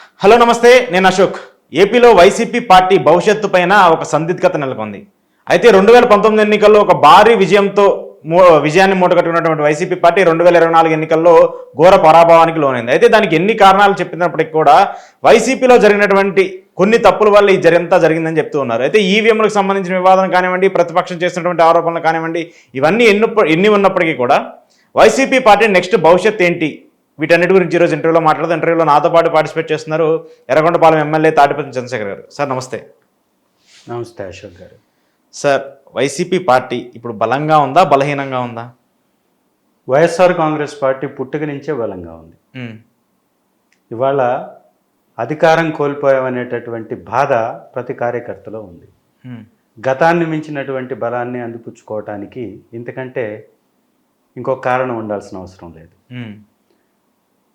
Hello నమస్తే, నేను అశోక్. ఏపీలో వైసీపీ పార్టీ భవిష్యత్తు పైన ఒక సందిగ్ధత నెలకొంది. అయితే 2019 ఎన్నికల్లో ఒక భారీ విజయాన్ని మూటగట్టుకున్నటువంటి వైసీపీ పార్టీ 2024 ఎన్నికల్లో ఘోర పరాభవానికి లోనైంది. అయితే దానికి ఎన్ని కారణాలు చెప్పినప్పటికీ కూడా వైసీపీలో జరిగినటువంటి కొన్ని తప్పుల వల్ల ఈ జరిగింతా జరిగిందని చెప్తూ ఉన్నారు. అయితే ఈవీఎంలకు సంబంధించిన వివాదం కానివ్వండి, ప్రతిపక్షం చేస్తున్నటువంటి ఆరోపణలు కానివ్వండి, ఇవన్నీ ఎన్ని ఉన్నప్పటికీ కూడా వైసీపీ పార్టీ నెక్స్ట్ భవిష్యత్ ఏంటి, వీటన్నిటి గురించి ఈరోజు ఇంటర్వ్యూలో నాతో పాటు పార్టిసిపేట్ చేస్తున్నారు ఎర్రగొండపాలెం ఎమ్మెల్యే తాటిపత్రి చంద్రశేఖర్ గారు. సార్ నమస్తే. నమస్తే Ashok garu. Sir, YCP party ఇప్పుడు బలంగా ఉందా, బలహీనంగా ఉందా? వైఎస్ఆర్ కాంగ్రెస్ పార్టీ పుట్టుక నుంచే బలంగా ఉంది. ఇవాళ అధికారం కోల్పోయామనేటటువంటి బాధ ప్రతి కార్యకర్తలో ఉంది. గతాన్ని మించినటువంటి బలాన్ని అందిపుచ్చుకోవటానికి ఇంతకంటే ఇంకొక కారణం ఉండాల్సిన అవసరం లేదు.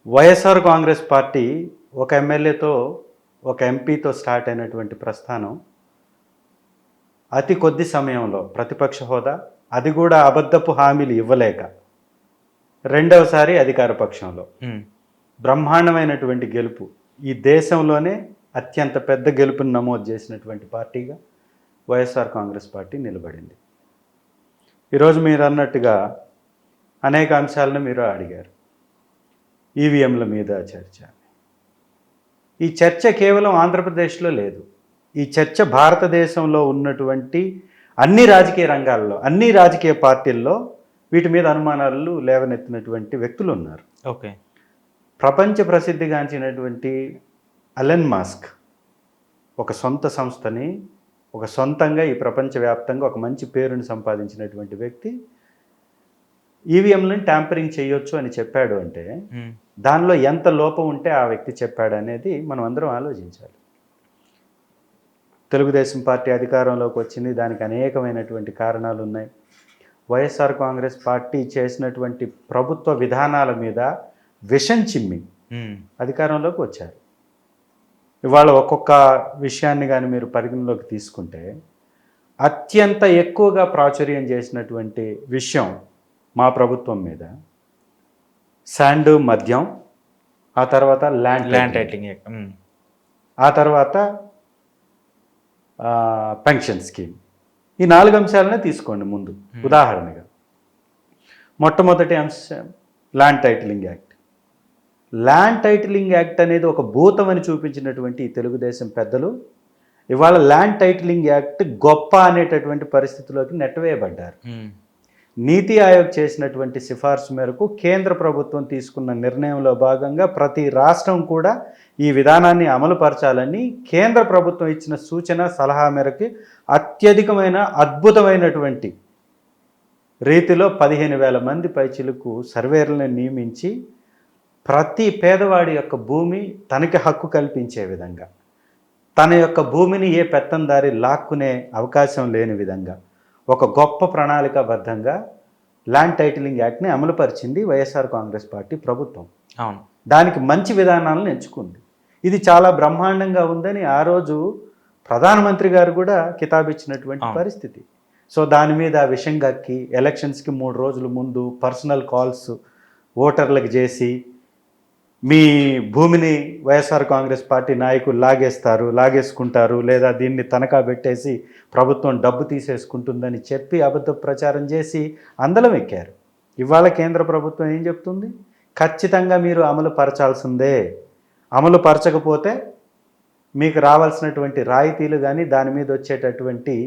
వైఎస్ఆర్ కాంగ్రెస్ పార్టీ ఒక ఎమ్మెల్యేతో ఒక ఎంపీతో స్టార్ట్ అయినటువంటి ప్రస్థానం అతి కొద్ది సమయంలో ప్రతిపక్ష హోదా, అది కూడా అబద్ధపు హామీలు ఇవ్వలేక రెండవసారి అధికార పక్షంలో బ్రహ్మాండమైనటువంటి గెలుపు, ఈ దేశంలోనే అత్యంత పెద్ద గెలుపును నమోదు చేసినటువంటి పార్టీగా వైఎస్ఆర్ కాంగ్రెస్ పార్టీ నిలబడింది. ఈరోజు మీరు అన్నట్టుగా అనేక అంశాలను మీరు అడిగారు. ఈవీఎంల మీద చర్చ. ఈ చర్చ కేవలం ఆంధ్రప్రదేశ్లో లేదు. ఈ చర్చ భారతదేశంలో ఉన్నటువంటి అన్ని రాజకీయ రంగాల్లో, అన్ని రాజకీయ పార్టీల్లో వీటి మీద అనుమానాలు లేవనెత్తినటువంటి వ్యక్తులు ఉన్నారు. ఓకే. ప్రపంచ ప్రసిద్ధిగాంచినటువంటి ఎలన్ మస్క్ ఒక సొంత సంస్థని, ఒక సొంతంగా ఈ ప్రపంచవ్యాప్తంగా ఒక మంచి పేరుని సంపాదించినటువంటి వ్యక్తి ఈవీఎంలను ట్యాంపరింగ్ చేయొచ్చు అని చెప్పాడు అంటే దానిలో ఎంత లోపం ఉంటే ఆ వ్యక్తి చెప్పాడు అనేది మనం అందరం ఆలోచించాలి. తెలుగుదేశం పార్టీ అధికారంలోకి వచ్చింది, దానికి అనేకమైనటువంటి కారణాలు ఉన్నాయి. వైఎస్ఆర్ కాంగ్రెస్ పార్టీ చేసినటువంటి ప్రభుత్వ విధానాల మీద విషం చిమ్మి అధికారంలోకి వచ్చారు. ఇవాళ ఒక్కొక్క విషయాన్ని కానీ మీరు పరిగణలోకి తీసుకుంటే అత్యంత ఎక్కువగా ప్రాచుర్యం చేసినటువంటి విషయం మా ప్రభుత్వం మీద శాండ్ మద్యం, ఆ తర్వాత ల్యాండ్ టైటిలింగ్, ఆ తర్వాత పెన్షన్ స్కీమ్. ఈ 4 అంశాలనే తీసుకోండి ముందు ఉదాహరణగా. మొట్టమొదటి అంశం land titling act. Land titling act అనేది ఒక భూతం అని చూపించినటువంటి ఈ తెలుగుదేశం పెద్దలు ఇవాళ ల్యాండ్ టైటిలింగ్ యాక్ట్ గొప్ప అనేటటువంటి పరిస్థితిలోకి నెట్టవేయబడ్డారు. నీతి ఆయోగ్ చేసినటువంటి సిఫార్సు మేరకు కేంద్ర ప్రభుత్వం తీసుకున్న నిర్ణయంలో భాగంగా ప్రతి రాష్ట్రం కూడా ఈ విధానాన్ని అమలుపరచాలని కేంద్ర ప్రభుత్వం ఇచ్చిన సూచన సలహా మేరకు అత్యధికమైన అద్భుతమైనటువంటి రీతిలో 15,000 మంది పైచిలకు సర్వేర్లను నియమించి ప్రతి పేదవాడి యొక్క భూమి తనకి హక్కు కల్పించే విధంగా, తన యొక్క భూమిని ఏ పెత్తందారి లాక్కునే అవకాశం లేని విధంగా ఒక గొప్ప ప్రణాళికాబద్ధంగా ల్యాండ్ టైటిలింగ్ యాక్ట్ని అమలుపరిచింది వైఎస్ఆర్ కాంగ్రెస్ పార్టీ ప్రభుత్వం. అవును. దానికి మంచి విధానాలను ఎంచుకుంది. ఇది చాలా బ్రహ్మాండంగా ఉందని ఆ రోజు ప్రధానమంత్రి గారు కూడా కితాబిచ్చినటువంటి పరిస్థితి. సో దాని మీద విషం గక్కి ఎలక్షన్స్కి 3 రోజుల ముందు పర్సనల్ కాల్స్ ఓటర్లకు చేసి మీ భూమిని వైఎస్ఆర్ కాంగ్రెస్ పార్టీ నాయకులు లాగేసుకుంటారు, లేదా దీన్ని తనఖా పెట్టేసి ప్రభుత్వం డబ్బు తీసేసుకుంటుందని చెప్పి అబద్ధ ప్రచారం చేసి అందలం ఎక్కారు. ఇవాళ కేంద్ర ప్రభుత్వం ఏం చెప్తుంది? ఖచ్చితంగా మీరు అమలు పరచాల్సిందే, అమలు పరచకపోతే మీకు రావాల్సినటువంటి రాయితీలు కానీ దాని మీద వచ్చేటటువంటి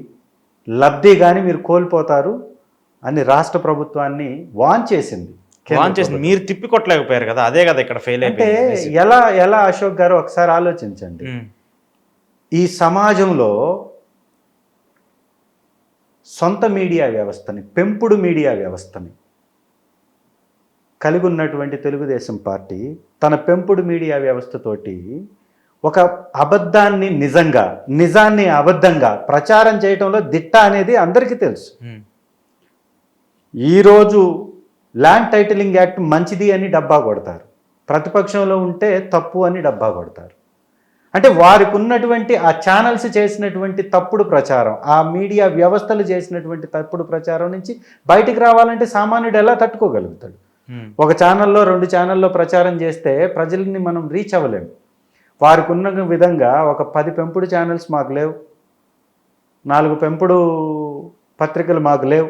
లబ్ధి కానీ మీరు కోల్పోతారు అని రాష్ట్ర ప్రభుత్వాన్ని వాన్ చేసింది. మీరు తిప్పికొట్టలేకపోయారు కదా, అదే కదా ఇక్కడ ఫెయిల్ అంటే ఎలా అశోక్ గారు ఒకసారి ఆలోచించండి. ఈ సమాజంలో సొంత మీడియా వ్యవస్థని, పెంపుడు మీడియా వ్యవస్థని కలిగి ఉన్నటువంటి తెలుగుదేశం పార్టీ తన పెంపుడు మీడియా వ్యవస్థతోటి ఒక అబద్ధాన్ని నిజాన్ని అబద్ధంగా ప్రచారం చేయడంలో దిట్ట అనేది అందరికీ తెలుసు. ఈరోజు ల్యాండ్ టైటిలింగ్ యాక్ట్ మంచిది అని డబ్బా కొడతారు, ప్రతిపక్షంలో ఉంటే తప్పు అని డబ్బా కొడతారు. అంటే వారికి ఉన్నటువంటి ఆ ఛానల్స్ చేసినటువంటి తప్పుడు ప్రచారం, ఆ మీడియా వ్యవస్థలు చేసినటువంటి తప్పుడు ప్రచారం నుంచి బయటికి రావాలంటే సామాన్యుడు ఎలా తట్టుకోగలుగుతాడు? ఒక ఛానల్లో 2 ఛానల్లో ప్రచారం చేస్తే ప్రజల్ని మనం రీచ్ అవ్వలేము. వారికి ఉన్న విధంగా ఒక 10 పెంపుడు ఛానల్స్ మాకు లేవు, 4 పెంపుడు పత్రికలు మాకు లేవు.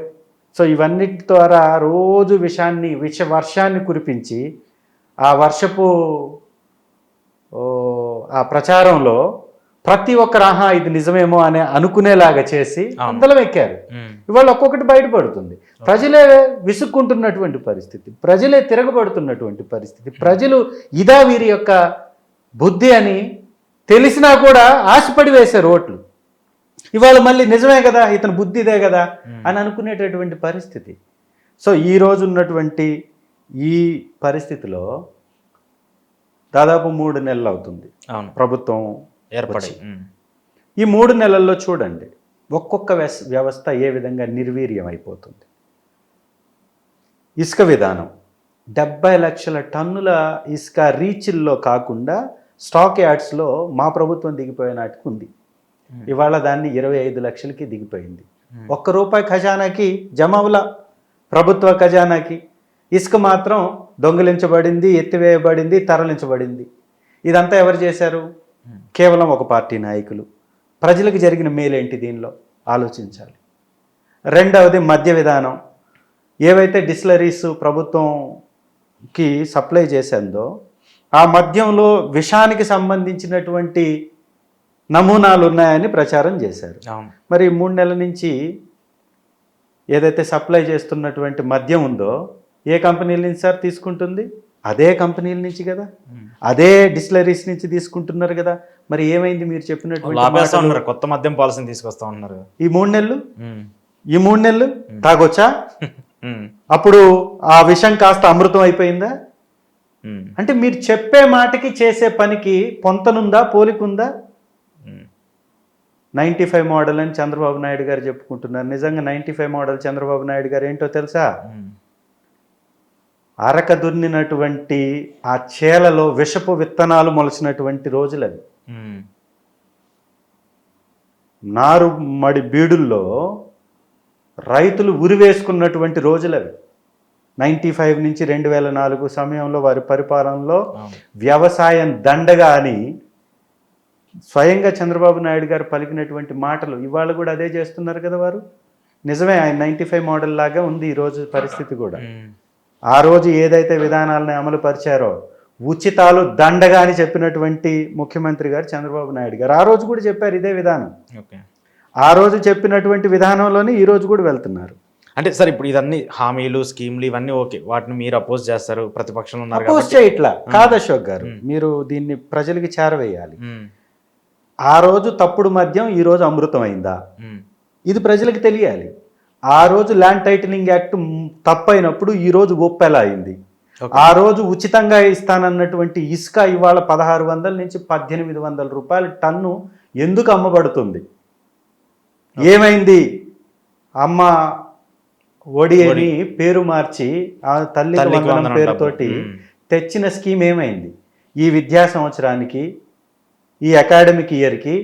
సో ఇవన్నిటి ద్వారా రోజు వర్షాన్ని కురిపించి ఆ వర్షపు ఆ ప్రచారంలో ప్రతి ఒక్కరు ఆహా ఇది నిజమేమో అని అనుకునేలాగా చేసి అందలం ఎక్కారు. ఇవాళ ఒక్కొక్కటి బయటపడుతుంది. ప్రజలే విసుక్కుంటున్నటువంటి పరిస్థితి, ప్రజలే తిరగబడుతున్నటువంటి పరిస్థితి. ప్రజలు ఇదా వీరి యొక్క బుద్ధి అని తెలిసినా కూడా ఆశపడి వేశారు ఓట్లు. ఇవాళ మళ్ళీ నిజమే కదా ఇతని బుద్ధి ఇదే కదా అని అనుకునేటటువంటి పరిస్థితి. సో ఈ రోజు ఉన్నటువంటి ఈ పరిస్థితిలో దాదాపు 3 నెలలు అవుతుంది ప్రభుత్వం ఏర్పడి. ఈ 3 నెలల్లో చూడండి ఒక్కొక్క వ్యవస్థ ఏ విధంగా నిర్వీర్యం అయిపోతుంది. ఇసుక విధానం 70 లక్షల టన్నుల ఇసుక రీచ్ల్లో కాకుండా స్టాక్ యార్డ్స్లో మా ప్రభుత్వం దిగిపోయే నాటికి ఉంది. ఇవాళ దాన్ని 25 లక్షలకి దిగిపోయింది. ₹1 ఖజానాకి జమావుల ప్రభుత్వ ఖజానాకి. ఇసుక మాత్రం దొంగిలించబడింది, ఎత్తివేయబడింది, తరలించబడింది. ఇదంతా ఎవరు చేశారు? కేవలం ఒక పార్టీ నాయకులు. ప్రజలకు జరిగిన మేలేంటి దీనిలో ఆలోచించాలి. రెండవది మద్య విధానం. ఏవైతే డిస్టిలరీస్ ప్రభుత్వంకి సప్లై చేసిందో ఆ మద్యంలో విషానికి సంబంధించినటువంటి నమూనాలు ఉన్నాయని ప్రచారం చేశారు. మరి 3 నెలల నుంచి ఏదైతే సప్లై చేస్తున్నటువంటి మద్యం ఉందో ఏ కంపెనీల నుంచి సార్ తీసుకుంటుంది? అదే కంపెనీల నుంచి కదా, అదే డిస్టిలరీస్ నుంచి తీసుకుంటున్నారు కదా. మరి ఏమైంది మీరు చెప్పినటువంటి కొత్త మద్యం పాలసీని తీసుకొస్తా ఉన్నారు ఈ 3 నెలలు తాగొచ్చా? అప్పుడు ఆ విషం కాస్త అమృతం అయిపోయిందా? అంటే మీరు చెప్పే మాటకి చేసే పనికి పొంతనుందా, పోలికుందా? 95 మోడల్ అని చంద్రబాబు నాయుడు గారు చెప్పుకుంటున్నారు. నిజంగా 95 మోడల్ చంద్రబాబు నాయుడు గారు ఏంటో తెలుసా? అరక దున్నినటువంటి ఆ చేలలో విషపు విత్తనాలు మొలిచినటువంటి రోజులు అవి. నారు మడి బీడుల్లో రైతులు ఉరివేసుకున్నటువంటి రోజులు అవి. 95 నుంచి 2004 సమయంలో వారి పరిపాలనలో వ్యవసాయం దండగా అని స్వయంగా చంద్రబాబు నాయుడు గారు పలికినటువంటి మాటలు ఇవాళ కూడా అదే చేస్తున్నారు కదా వారు. నిజమే, ఆయన 95 మోడల్ లాగా ఉంది ఈరోజు పరిస్థితి కూడా. ఆ రోజు ఏదైతే విధానాలను అమలు పరిచారో ఉచితాలు దండగా అని చెప్పినటువంటి ముఖ్యమంత్రి గారు చంద్రబాబు నాయుడు గారు ఆ రోజు కూడా చెప్పారు ఇదే విధానం. ఆ రోజు చెప్పినటువంటి విధానంలోనే ఈ రోజు కూడా వెళ్తున్నారు. అంటే సార్ ఇప్పుడు ఇదన్నీ హామీలు, స్కీమ్లు ఇవన్నీ ఓకే, వాటిని మీరు అపోజ్ చేస్తారు, ప్రతిపక్షంలో ఉన్నారు. అపోజ్ చేయట్లా కాదు అశోక్ గారు, మీరు దీన్ని ప్రజలకి చేరవేయాలి. ఆ రోజు తప్పుడు మద్యం ఈ రోజు అమృతం అయిందా? ఇది ప్రజలకు తెలియాలి. ఆ రోజు ల్యాండ్ టైటిలింగ్ యాక్ట్ తప్పైనప్పుడు ఈ రోజు ఒప్పెలా అయింది? ఆ రోజు ఉచితంగా ఇస్తానన్నటువంటి ఇసుక ఇవాళ 1600 నుంచి 1800 రూపాయల టన్ను ఎందుకు అమ్మబడుతుంది? ఏమైంది? అమ్మ ఒడి అని పేరు మార్చి ఆ తల్లి వందనం పేరుతోటి తెచ్చిన స్కీమ్ ఏమైంది? ఈ విద్యా సంవత్సరానికి, ఈ అకాడమిక్ ఇయర్కి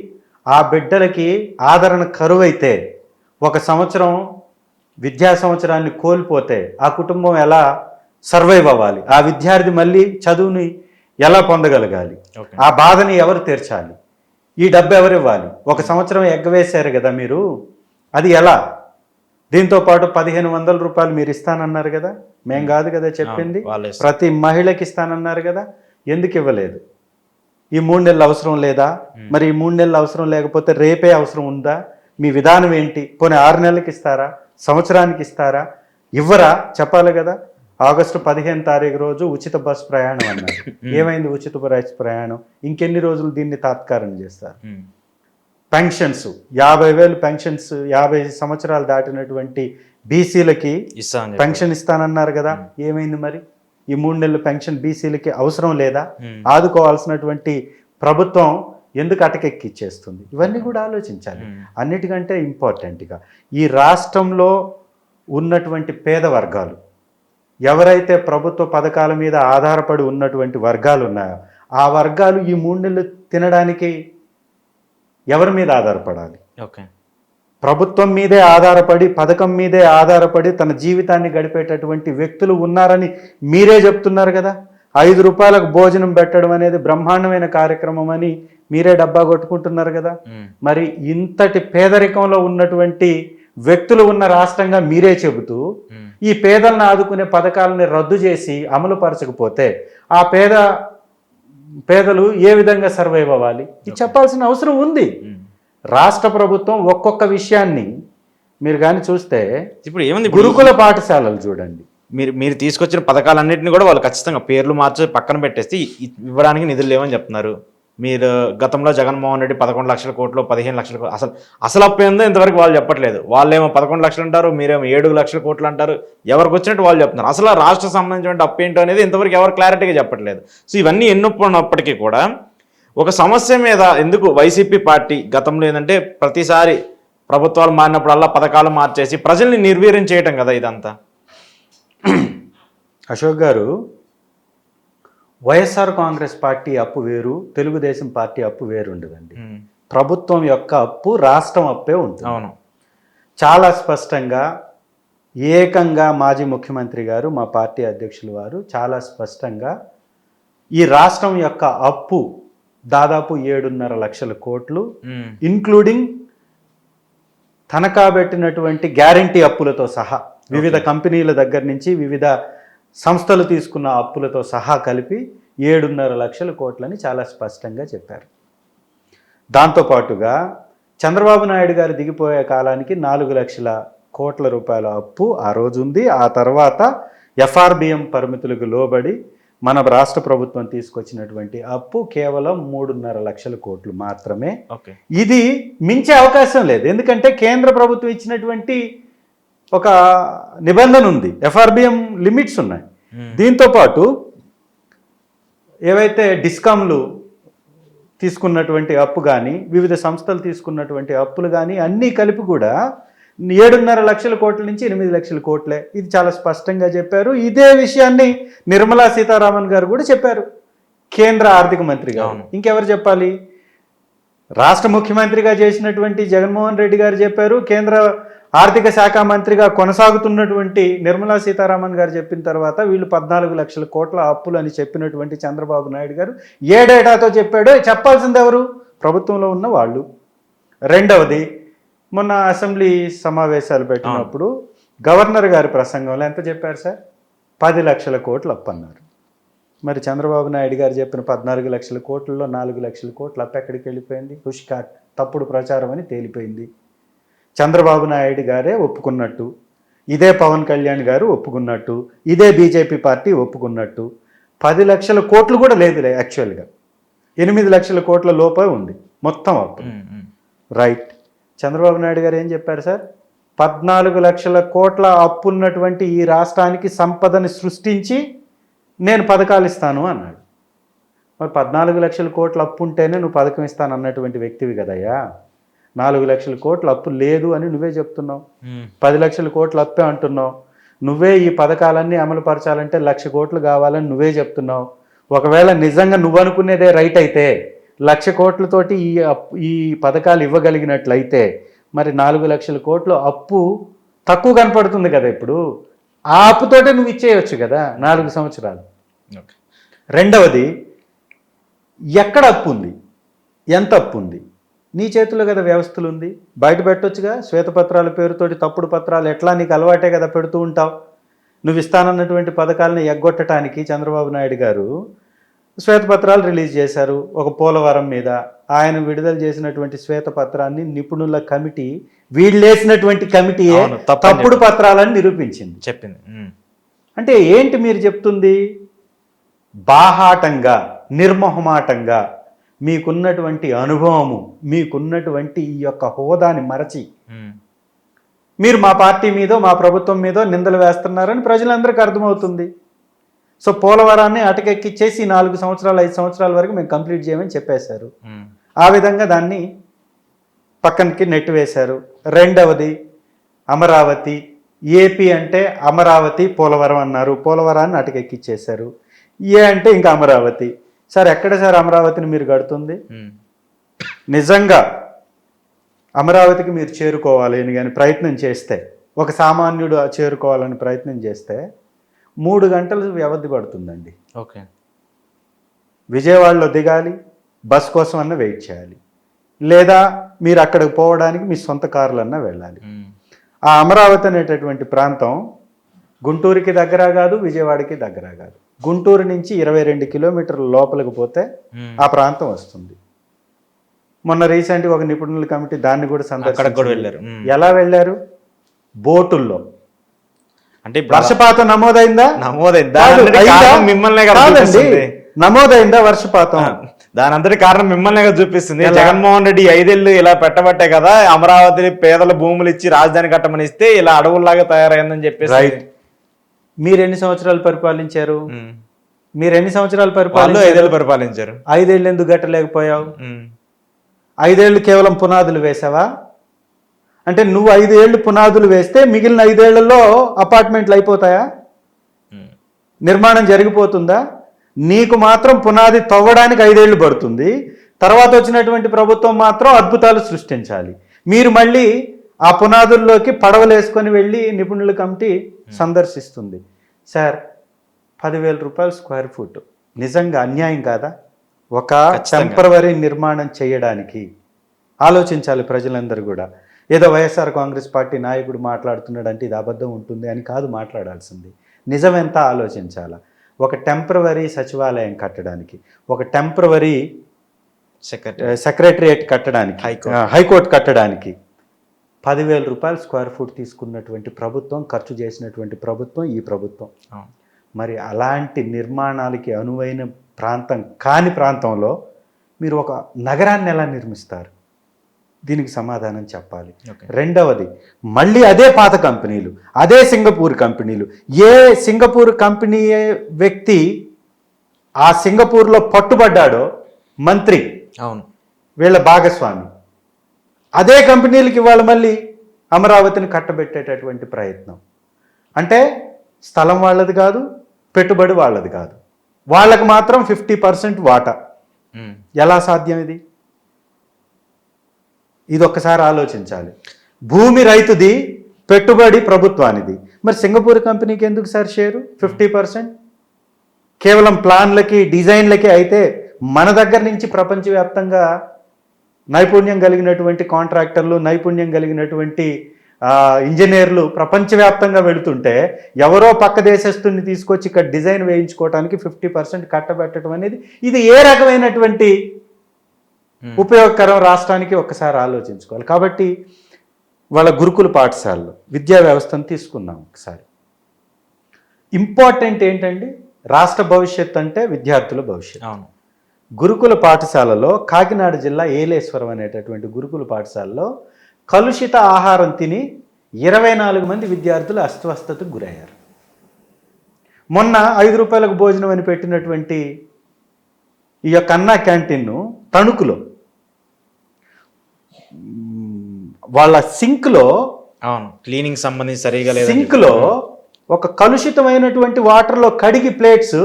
ఆ బిడ్డలకి ఆదరణ కరువైతే, ఒక సంవత్సరం విద్యా సంవత్సరాన్ని కోల్పోతే ఆ కుటుంబం ఎలా సర్వైవ్ అవ్వాలి? ఆ విద్యార్థి మళ్ళీ చదువుని ఎలా పొందగలగాలి? ఆ బాధని ఎవరు తీర్చాలి? ఈ డబ్బు ఎవరు ఇవ్వాలి? ఒక సంవత్సరం ఎగ్గవేశారు కదా మీరు, అది ఎలా? దీంతో పాటు 1500 రూపాయలు మీరు ఇస్తానన్నారు కదా, మేం కాదు కదా చెప్పింది, ప్రతి మహిళకి ఇస్తానన్నారు కదా, ఎందుకు ఇవ్వలేదు? ఈ 3 నెలలు అవసరం లేదా? మరి ఈ 3 నెలలు అవసరం లేకపోతే రేపే అవసరం ఉందా? మీ విధానం ఏంటి? పోనీ 6 నెలలకి ఇస్తారా? సంవత్సరానికి ఇస్తారా? ఇవ్వరా? చెప్పాలి కదా. ఆగస్టు 15 తారీఖు రోజు ఉచిత బస్ ప్రయాణం అన్నారు. ఏమైంది ఉచిత బస్ ప్రయాణం? ఇంకెన్ని రోజులు దీన్ని తాత్కారం చేస్తారు? పెన్షన్స్ 50,000 పెన్షన్స్ 50 సంవత్సరాలు దాటినటువంటి బీసీలకి పెన్షన్ ఇస్తానన్నారు కదా, ఏమైంది మరి? ఈ 3 నెలల పెన్షన్ బీసీలకి అవసరం లేదా? ఆదుకోవాల్సినటువంటి ప్రభుత్వం ఎందుకు అటకెక్కిచ్చేస్తుంది? ఇవన్నీ కూడా ఆలోచించాలి. అన్నిటికంటే ఇంపార్టెంట్గా ఈ రాష్ట్రంలో ఉన్నటువంటి పేద వర్గాలు, ఎవరైతే ప్రభుత్వ పథకాల మీద ఆధారపడి ఉన్నటువంటి వర్గాలు ఉన్నాయో ఆ వర్గాలు ఈ 3 నెలలు తినడానికి ఎవరి మీద ఆధారపడాలి? ప్రభుత్వం మీదే ఆధారపడి, పథకం మీదే ఆధారపడి తన జీవితాన్ని గడిపేటటువంటి వ్యక్తులు ఉన్నారని మీరే చెప్తున్నారు కదా. ₹5 భోజనం పెట్టడం అనేది బ్రహ్మాండమైన కార్యక్రమం అని మీరే డబ్బా కొట్టుకుంటున్నారు కదా. మరి ఇంతటి పేదరికంలో ఉన్నటువంటి వ్యక్తులు ఉన్న రాష్ట్రంగా మీరే చెబుతూ ఈ పేదలను ఆదుకునే పథకాలని రద్దు చేసి అమలు పరచకపోతే ఆ పేదలు ఏ విధంగా సర్వైవ్ అవ్వాలి? ఇది చెప్పాల్సిన అవసరం ఉంది. రాష్ట్ర ప్రభుత్వం ఒక్కొక్క విషయాన్ని మీరు కానీ చూస్తే ఇప్పుడు ఏముంది, గురుకుల పాఠశాలలు చూడండి, మీరు తీసుకొచ్చిన పథకాలన్నింటినీ కూడా వాళ్ళు ఖచ్చితంగా పేర్లు మార్చి పక్కన పెట్టేస్తే ఇవ్వడానికి నిధులు లేవని చెప్తున్నారు. మీరు గతంలో జగన్మోహన్ రెడ్డి 11 లక్షల కోట్లు 15 లక్షల కోట్లు అసలు అప్పు ఏందో ఇంతవరకు వాళ్ళు చెప్పట్లేదు. వాళ్ళేమో 11 లక్షలు అంటారు, మీరేమో 7 లక్షల కోట్లు అంటారు. ఎవరికి వచ్చినట్టు వాళ్ళు చెప్తున్నారు. అసలు రాష్ట్ర సంబంధించిన అప్పు ఏంటో అనేది ఇంతవరకు ఎవరు క్లారిటీగా చెప్పట్లేదు. సో ఇవన్నీ ఎన్నుకున్నప్పటికీ కూడా ఒక సమస్య మీద ఎందుకు వైసీపీ పార్టీ గతంలో ఏంటంటే ప్రతిసారి ప్రభుత్వాలు మారినప్పుడల్లా పథకాలు మార్చేసి ప్రజల్ని నిర్వీర్యం చేయటం కదా ఇదంతా. అశోక్ గారు, వైఎస్ఆర్ కాంగ్రెస్ పార్టీ అప్పు వేరు, తెలుగుదేశం పార్టీ అప్పు వేరు ఉండదండి. ప్రభుత్వం యొక్క అప్పు రాష్ట్రం అప్పే ఉంటుంది. అవును, చాలా స్పష్టంగా ఏకంగా మాజీ ముఖ్యమంత్రి గారు, మా పార్టీ అధ్యక్షులు వారు చాలా స్పష్టంగా ఈ రాష్ట్రం యొక్క అప్పు దాదాపు 7.5 లక్షల కోట్లు, ఇన్క్లూడింగ్ తనఖా పెట్టినటువంటి గ్యారంటీ అప్పులతో సహా, వివిధ కంపెనీల దగ్గర నుంచి వివిధ సంస్థలు తీసుకున్న అప్పులతో సహా కలిపి 7.5 లక్షల కోట్లని చాలా స్పష్టంగా చెప్పారు. దాంతోపాటుగా చంద్రబాబు నాయుడు గారు దిగిపోయే కాలానికి 4 లక్షల కోట్ల రూపాయల అప్పు ఆ రోజు ఉంది. ఆ తర్వాత FRBM పరిమితులకు లోబడి మన రాష్ట్ర ప్రభుత్వం తీసుకొచ్చినటువంటి అప్పు కేవలం 3.5 లక్షల కోట్లు మాత్రమే. ఇది మించే అవకాశం లేదు. ఎందుకంటే కేంద్ర ప్రభుత్వం ఇచ్చినటువంటి ఒక నిబంధన ఉంది, FRBM లిమిట్స్ ఉన్నాయి. దీంతో పాటు ఏవైతే డిస్కామ్లు తీసుకున్నటువంటి అప్పు కానీ, వివిధ సంస్థలు తీసుకున్నటువంటి అప్పులు కానీ అన్నీ కలిపి కూడా 7.5 లక్షల కోట్ల నుంచి 8 లక్షల కోట్లే. ఇది చాలా స్పష్టంగా చెప్పారు. ఇదే విషయాన్ని నిర్మలా సీతారామన్ గారు కూడా చెప్పారు, కేంద్ర ఆర్థిక మంత్రి గారు. ఇంకెవరు చెప్పాలి? రాష్ట్ర ముఖ్యమంత్రిగా చేసినటువంటి జగన్మోహన్ రెడ్డి గారు చెప్పారు. కేంద్ర ఆర్థిక శాఖ మంత్రిగా కొనసాగుతున్నటువంటి నిర్మలా సీతారామన్ గారు చెప్పిన తర్వాత వీళ్ళు 14 లక్షల కోట్ల అప్పులు అని చెప్పినటువంటి చంద్రబాబు నాయుడు గారు ఏ డేటాతో చెప్పాడో చెప్పాల్సింది ఎవరు? ప్రభుత్వంలో ఉన్న వాళ్ళు. రెండవది, మొన్న అసెంబ్లీ సమావేశాలు పెట్టినప్పుడు గవర్నర్ గారి ప్రసంగంలో ఎంత చెప్పారు సార్? 10 లక్షల కోట్లు అప్పు అన్నారు. మరి చంద్రబాబు నాయుడు గారు చెప్పిన 14 లక్షల కోట్లలో 4 లక్షల కోట్లు అప్పు ఎక్కడికి వెళ్ళిపోయింది? పుష్కాట్, తప్పుడు ప్రచారం అని తేలిపోయింది. చంద్రబాబు నాయుడు గారే ఒప్పుకున్నట్టు, ఇదే పవన్ కళ్యాణ్ గారు ఒప్పుకున్నట్టు, ఇదే బీజేపీ పార్టీ ఒప్పుకున్నట్టు 10 లక్షల కోట్లు కూడా లేదులే. యాక్చువల్గా 8 లక్షల కోట్ల లోపే ఉంది మొత్తం అప్పు. రైట్. చంద్రబాబు నాయుడు గారు ఏం చెప్పారు సార్? 14 లక్షల కోట్ల అప్పు ఉన్నటువంటి ఈ రాష్ట్రానికి సంపదని సృష్టించి నేను పథకాలు ఇస్తాను అన్నాడు. మరి 14 లక్షల కోట్ల అప్పు ఉంటేనే నువ్వు పథకం ఇస్తాను అన్నటువంటి వ్యక్తివి కదయ్యా. 4 లక్షల కోట్ల అప్పు లేదు అని నువ్వే చెప్తున్నావు. 10 లక్షల కోట్ల అప్పే అంటున్నావు. నువ్వే ఈ పథకాలన్నీ అమలు పరచాలంటే 1,00,000 కోట్లు కావాలని నువ్వే చెప్తున్నావు. ఒకవేళ నిజంగా నువ్వు అనుకునేదే రైట్ అయితే 1,00,000 కోట్లతోటి ఈ పథకాలు ఇవ్వగలిగినట్లయితే మరి 4 లక్షల కోట్లు అప్పు తక్కువ కనపడుతుంది కదా. ఇప్పుడు ఆ అప్పుతోటే నువ్వు ఇచ్చేయచ్చు కదా 4 సంవత్సరాలు. రెండవది, ఎక్కడ అప్పు ఉంది, ఎంత అప్పు ఉంది? నీ చేతిలో కదా వ్యవస్థలు ఉంది, బయట పెట్టొచ్చుగా. శ్వేతపత్రాల పేరుతోటి తప్పుడు పత్రాలు ఎట్లా నీకు అలవాటే కదా పెడుతూ ఉంటావు. నువ్వు ఇస్తానన్నటువంటి పథకాలను ఎగ్గొట్టడానికి చంద్రబాబు నాయుడు గారు శ్వేతపత్రాలు రిలీజ్ చేశారు. ఒక పోలవరం మీద ఆయన విడుదల చేసినటువంటి శ్వేతపత్రాన్ని నిపుణుల కమిటీ, వీళ్ళేసినటువంటి కమిటీయే తప్పుడు పత్రాలను నిరూపించింది, చెప్పింది. అంటే ఏంటి మీరు చెప్తుంది? బాహాటంగా, నిర్మోహమాటంగా మీకున్నటువంటి అనుభవము, మీకున్నటువంటి ఈ యొక్క హోదాని మరచి మీరు మా పార్టీ మీదో మా ప్రభుత్వం మీదో నిందలు వేస్తున్నారని ప్రజలందరికీ అర్థమవుతుంది. సో పోలవరాన్ని అటకెక్కిచ్చేసి 4 సంవత్సరాలు 5 సంవత్సరాల వరకు మేము కంప్లీట్ చేయమని చెప్పేశారు. ఆ విధంగా దాన్ని పక్కనకి నెట్టివేశారు. రెండవది, అమరావతి, ఏపీ అంటే అమరావతి పోలవరం అన్నారు. పోలవరాన్ని అటకెక్కిచ్చేశారు. ఏ అంటే ఇంకా అమరావతి. సార్ ఎక్కడ సార్ అమరావతిని మీరు కడుతుంది? నిజంగా అమరావతికి మీరు చేరుకోవాలి అని కానీ ప్రయత్నం చేస్తే, ఒక సామాన్యుడు చేరుకోవాలని ప్రయత్నం చేస్తే 3 గంటలు వ్యవధి పడుతుందండి. ఓకే. విజయవాడలో దిగాలి, బస్ కోసం అన్న వెయిట్ చేయాలి, లేదా మీరు అక్కడికి పోవడానికి మీ సొంత కారులన్నా వెళ్ళాలి. ఆ అమరావతి అనేటటువంటి ప్రాంతం గుంటూరుకి దగ్గర కాదు, విజయవాడకి దగ్గర కాదు. గుంటూరు నుంచి 22 కిలోమీటర్ల లోపలికి పోతే ఆ ప్రాంతం వస్తుంది. మొన్న రీసెంట్గా ఒక నిపుణుల కమిటీ దాన్ని కూడా వెళ్ళారు. ఎలా వెళ్ళారు? బోటుల్లో. అంటే వర్షపాతం నమోదైందా? నమోదైందా వర్షపాతం? దాని అంతటి కారణం మిమ్మల్ని చూపిస్తుంది. జగన్మోహన్ రెడ్డి 5 ఏళ్ళు ఇలా పెట్టబట్టే కదా అమరావతి పేదల భూములు ఇచ్చి రాజధాని కట్టమని ఇస్తే ఇలా అడవుల్లాగా తయారైందని చెప్పేసి. రైట్. మీరు ఎన్ని సంవత్సరాలు పరిపాలించారు? మీరు ఎన్ని సంవత్సరాలు 5 ఏళ్ళు పరిపాలించారు. 5 ఏళ్ళు ఎందుకు కట్టలేకపోయావు? 5 ఏళ్ళు కేవలం పునాదులు వేసావా? అంటే నువ్వు 5 ఏళ్ళు పునాదులు వేస్తే మిగిలిన 5 ఏళ్లలో అపార్ట్మెంట్లు అయిపోతాయా? నిర్మాణం జరిగిపోతుందా? నీకు మాత్రం పునాది తవ్వడానికి 5 ఏళ్ళు పడుతుంది. తర్వాత వచ్చినటువంటి ప్రభుత్వం మాత్రం అద్భుతాలు సృష్టించాలి. మీరు మళ్ళీ ఆ పునాదుల్లోకి పడవలు వేసుకొని వెళ్ళి నిపుణుల కమిటీ సందర్శిస్తుంది. సార్, 10,000 రూపాయలు స్క్వేర్ ఫుట్ నిజంగా అన్యాయం కాదా? ఒక టెంపరవరీ నిర్మాణం చేయడానికి ఆలోచించాలి ప్రజలందరూ కూడా. ఏదో వైఎస్ఆర్ కాంగ్రెస్ పార్టీ నాయకుడు మాట్లాడుతున్నాడంటే ఇది అబద్ధం ఉంటుంది అని కాదు మాట్లాడాల్సింది. నిజమెంత ఆలోచించాలా? ఒక టెంపరవరీ సచివాలయం కట్టడానికి, ఒక టెంపరవరీ సెక్రటరియట్ కట్టడానికి, హైకోర్టు కట్టడానికి 10,000 రూపాయలు స్క్వేర్ ఫుట్ తీసుకున్నటువంటి ప్రభుత్వం, ఖర్చు చేసినటువంటి ప్రభుత్వం ఈ ప్రభుత్వం. మరి అలాంటి నిర్మాణాలకి అనువైన ప్రాంతం కాని ప్రాంతంలో మీరు ఒక నగరాన్ని ఎలా నిర్మిస్తారు? దీనికి సమాధానం చెప్పాలి. రెండవది, మళ్ళీ అదే పాత కంపెనీలు, అదే సింగపూర్ కంపెనీలు. ఏ సింగపూర్ కంపెనీ వ్యక్తి ఆ సింగపూర్లో పట్టుబడ్డాడో మంత్రి, అవును, వీళ్ళ భాగస్వామి, అదే కంపెనీలకి ఇవాళ మళ్ళీ అమరావతిని కట్టబెట్టేటటువంటి ప్రయత్నం. అంటే స్థలం వాళ్ళది కాదు, పెట్టుబడి వాళ్ళది కాదు, వాళ్ళకు మాత్రం 50% వాటా. ఎలా సాధ్యం ఇది? ఇది ఒక్కసారి ఆలోచించాలి. భూమి రైతుది, పెట్టుబడి ప్రభుత్వానిది. మరి సింగపూర్ కంపెనీకి ఎందుకు సార్ షేరు 50%? కేవలం ప్లాన్లకి, డిజైన్లకి అయితే మన దగ్గర నుంచి ప్రపంచవ్యాప్తంగా నైపుణ్యం కలిగినటువంటి కాంట్రాక్టర్లు, నైపుణ్యం కలిగినటువంటి ఇంజనీర్లు ప్రపంచవ్యాప్తంగా వెళుతుంటే ఎవరో పక్క దేశస్తుని తీసుకొచ్చి ఇక్కడ డిజైన్ వేయించుకోవడానికి 50% కట్టబెట్టడం అనేది ఇది ఏ రకమైనటువంటి ఉపయోగకరం రాష్ట్రానికి? ఒక్కసారి ఆలోచించుకోవాలి. కాబట్టి వాళ్ళ గురుకుల పాఠశాలలో విద్యా వ్యవస్థను తీసుకున్నాం. ఒకసారి ఇంపార్టెంట్ ఏంటండి? రాష్ట్ర భవిష్యత్తు అంటే విద్యార్థుల భవిష్యత్తు. గురుకుల పాఠశాలలో కాకినాడ జిల్లా ఏలేశ్వరం అనేటటువంటి గురుకుల పాఠశాలలో కలుషిత ఆహారం తిని 24 మంది విద్యార్థులు అస్వస్థతకు గురయ్యారు. మొన్న 5 రూపాయలకు భోజనం అని పెట్టినటువంటి ఈ యొక్క అన్నా క్యాంటీన్ను తణుకులో వాళ్ళ సింక్లో, క్లీనింగ్ సంబంధించి సరిగా లేదు, సింక్లో ఒక కలుషితమైనటువంటి వాటర్లో కడిగి ప్లేట్స్